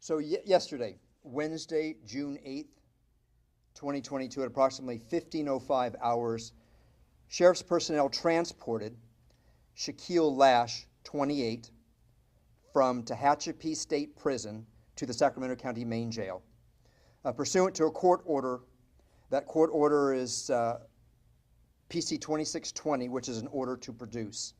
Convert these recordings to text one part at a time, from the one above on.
So yesterday, Wednesday, June 8th, 2022, at approximately 15:05 hours, Sheriff's personnel transported Shaquille Lash, 28, from Tehachapi State Prison to the Sacramento County Main Jail. Pursuant to a court order, that court order is PC 2620, which is an order to produce.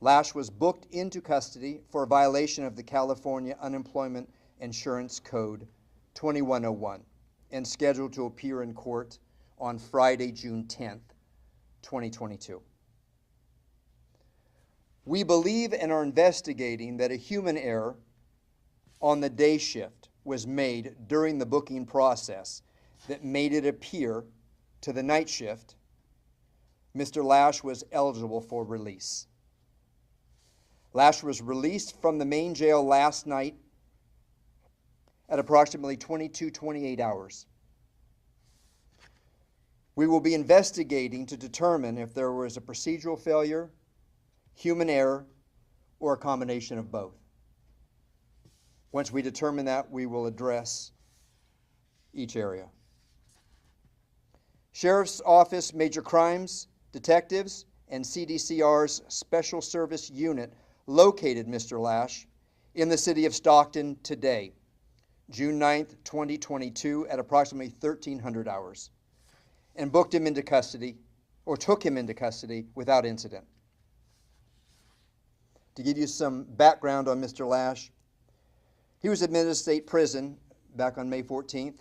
Lash was booked into custody for a violation of the California Unemployment Insurance Code 2101 and scheduled to appear in court on Friday, June 10th, 2022. We believe and are investigating that a human error on the day shift was made during the booking process that made it appear to the night shift Mr. Lash was eligible for release. Lash was released from the main jail last night at approximately 22:28 hours. We will be investigating to determine if there was a procedural failure, human error, or a combination of both. Once we determine that, we will address each area. Sheriff's Office Major Crimes Detectives and CDCR's Special Service Unit located Mr. Lash in the city of Stockton today, June 9th, 2022, at approximately 1300 hours, and booked him into custody, or took him into custody without incident. To give you some background on Mr. Lash, he was admitted to state prison back on May 14th,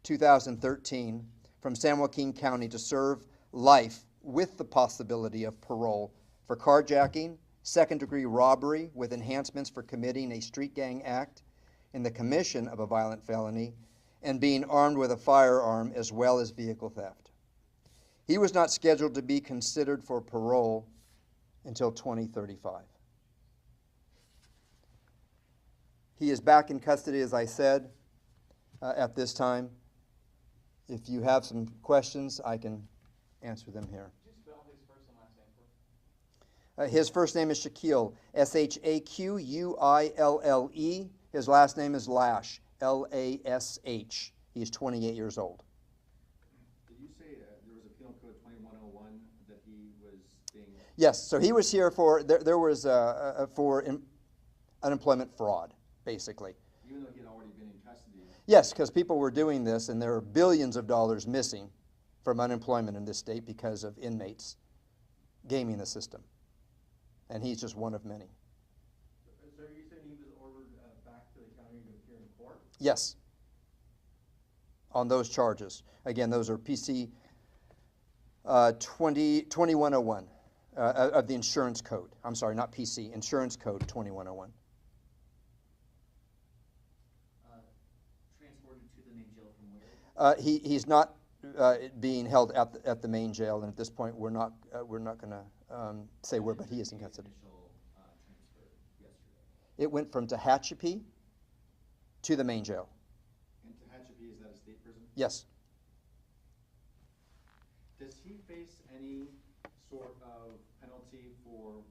2013, from San Joaquin County to serve life with the possibility of parole for carjacking, second-degree robbery with enhancements for committing a street gang act in the commission of a violent felony, and being armed with a firearm as well as vehicle theft. He was not scheduled to be considered for parole until 2035. He is back in custody, as I said, at this time. If you have some questions, I can answer them here. Could you spell his first and last name for me? His first name is Shaquille, Shaquille. His last name is Lash, Lash. He's 28 years old. Did you say there was a penal code 2101 that he was being... Yes, so he was here for, there was for unemployment fraud, basically. Even though he had already been in custody? Yes, because people were doing this, and there are billions of dollars missing from unemployment in this state because of inmates gaming the system. And he's just one of many. So are you saying he was ordered back to the county to appear in court? Yes, on those charges. Again, those are PC 2101 of the insurance code. I'm sorry, not PC, insurance code 2101. Transported to the main jail from where? He's not being held at the main jail, and at this point we're not going to say where, but he is in custody. Initial transfer yesterday. It went from Tehachapi to the main jail. And Tehachapi, is that a state prison? Yes. Does he face any sort of penalty for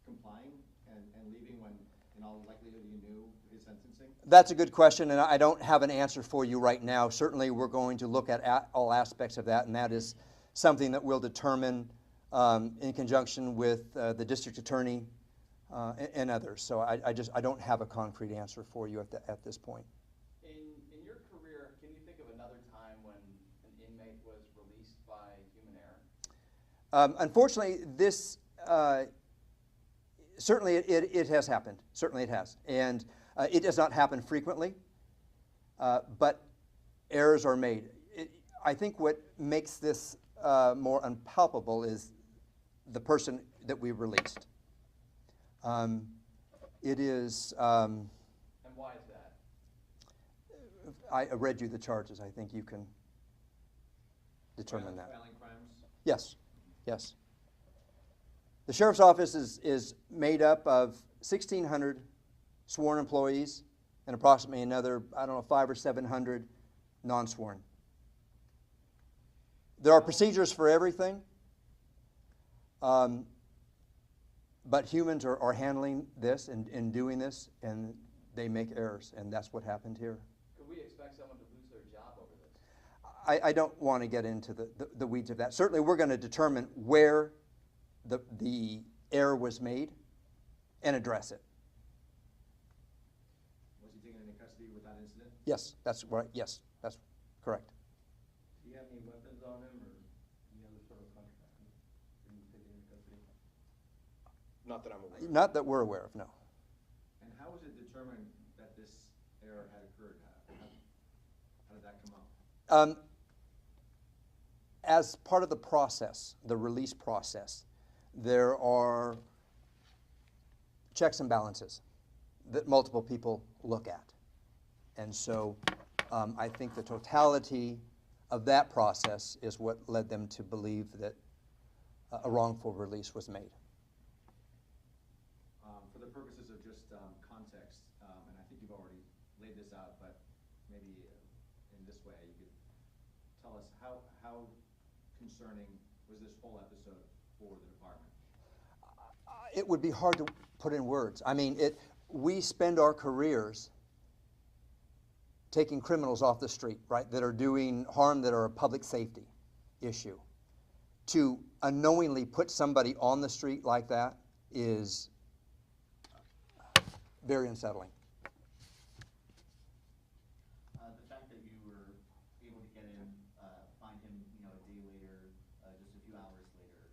complying and leaving when, in all likelihood, you knew his sentencing? That's a good question, and I don't have an answer for you right now. Certainly we're going to look at all aspects of that, and that is something that we'll determine in conjunction with the district attorney and others. So I don't have a concrete answer for you at this point. In your career, can you think of another time when an inmate was released by human error? Unfortunately, this certainly it has happened. Certainly it has, and it does not happen frequently, but errors are made. I think what makes this more unpalpable is the person that we released. It is. And why is that? I read you the charges. I think you can determine that. Violent crimes? Yes, yes. The Sheriff's Office is made up of 1,600 sworn employees and approximately another, 500 or 700 non-sworn. There are procedures for everything, but humans are handling this and doing this, and they make errors, and that's what happened here. Could we expect someone to lose their job over this? I don't want to get into the weeds of that. Certainly, we're going to determine where the error was made and address it. Was he taken into custody with that incident? Yes, that's right. Yes, that's correct. Do you have any weapons on him or any other sort of contract when you take him into custody? Not that I'm aware of. Not that we're aware of, no. And how was it determined that this error had occurred? How did that come up? As part of the process, the release process, there are checks and balances that multiple people look at. And so I think the totality of that process is what led them to believe that a wrongful release was made. For the purposes of just context, and I think you've already laid this out, but maybe in this way you could tell us how concerning was this whole episode for the department? It would be hard to put in words. I mean, we spend our careers taking criminals off the street, right, that are doing harm, that are a public safety issue. To unknowingly put somebody on the street like that is very unsettling. The fact that you were able to get him, find him, a day later, just a few hours later,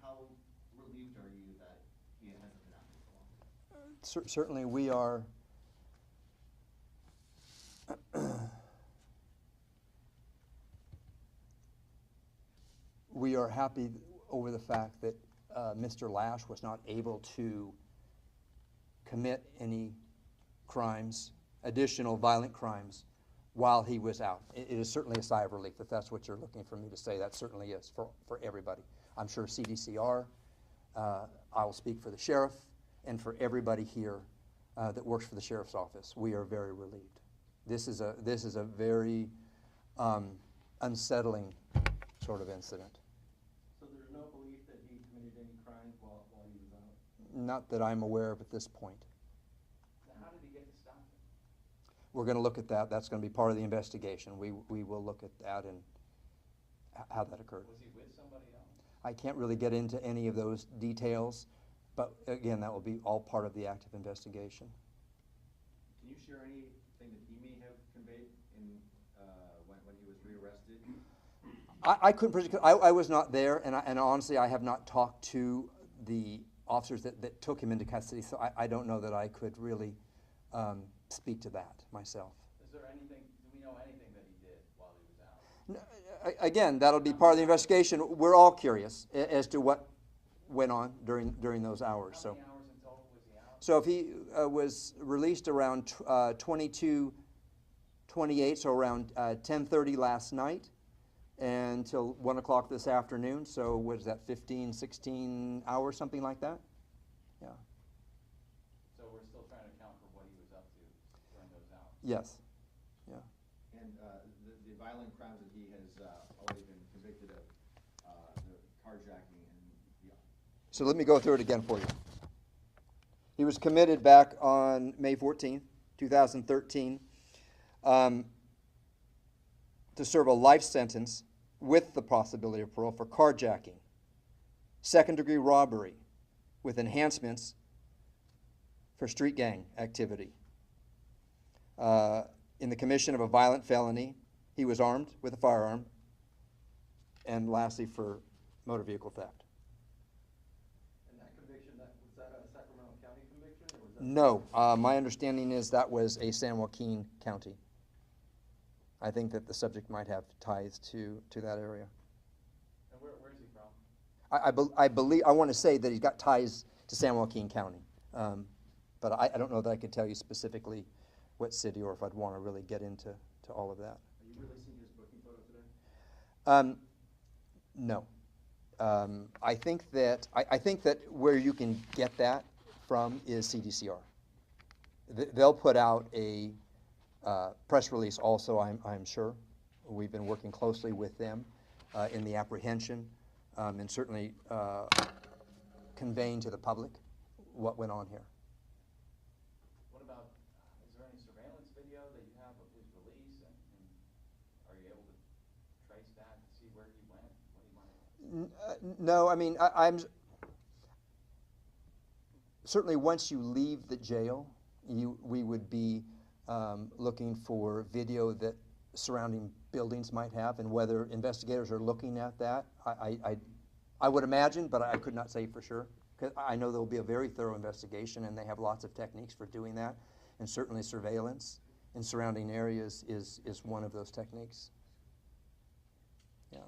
how relieved are you that he hasn't been out here so long? Certainly we are we are happy over the fact that Mr. Lash was not able to commit any crimes, additional violent crimes, while he was out. It is certainly a sigh of relief, if that's what you're looking for me to say. That certainly is for everybody. I'm sure CDCR, I will speak for the sheriff, and for everybody here that works for the sheriff's office. We are very relieved. This is a very unsettling sort of incident. So there's no belief that he committed any crimes while he was out? Not that I'm aware of at this point. Now, how did he get to Stockton? We're going to look at that. That's going to be part of the investigation. We will look at that and how that occurred. Was he with somebody else? I can't really get into any of those details, but again, that will be all part of the active investigation. Can you share anything that he may have conveyed in when he was rearrested? I couldn't predict. I was not there, and honestly, I have not talked to the officers that took him into custody, so I don't know that I could really speak to that myself. Is there anything, do we know anything that he did while he was out? Again, that'll be part of the investigation. We're all curious as to what went on during those hours. How many hours in total was he out? So if he was released around 22:28, so around 10:30 last night, until 1 o'clock this afternoon, so what is that, 15, 16 hours, something like that? Yeah. So we're still trying to account for what he was up to during those hours? Yes. Yeah. And the violent crimes that he has already been convicted of, the carjacking and the... So let me go through it again for you. He was committed back on May 14th, 2013, to serve a life sentence with the possibility of parole for carjacking, second-degree robbery with enhancements for street gang activity. In the commission of a violent felony, he was armed with a firearm, and lastly for motor vehicle theft. And that conviction, was that a Sacramento County conviction, or was that? No, my understanding is that was a San Joaquin County. I think that the subject might have ties to that area. And where's he from? I believe, I want to say that he's got ties to San Joaquin County, but I don't know that I could tell you specifically what city, or if I'd want to really get into all of that. Are you releasing his booking photo today? No. I think that where you can get that from is CDCR. They'll put out a press release also, I'm sure. We've been working closely with them in the apprehension and certainly conveying to the public what went on here. No, I mean, I'm certainly once you leave the jail, we would be looking for video that surrounding buildings might have, and whether investigators are looking at that, I would imagine, but I could not say for sure. 'Cause I know there will be a very thorough investigation, and they have lots of techniques for doing that, and certainly surveillance in surrounding areas is one of those techniques. Yeah.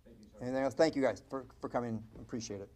Thank you, sir. Anything else? Thank you guys for coming. Appreciate it.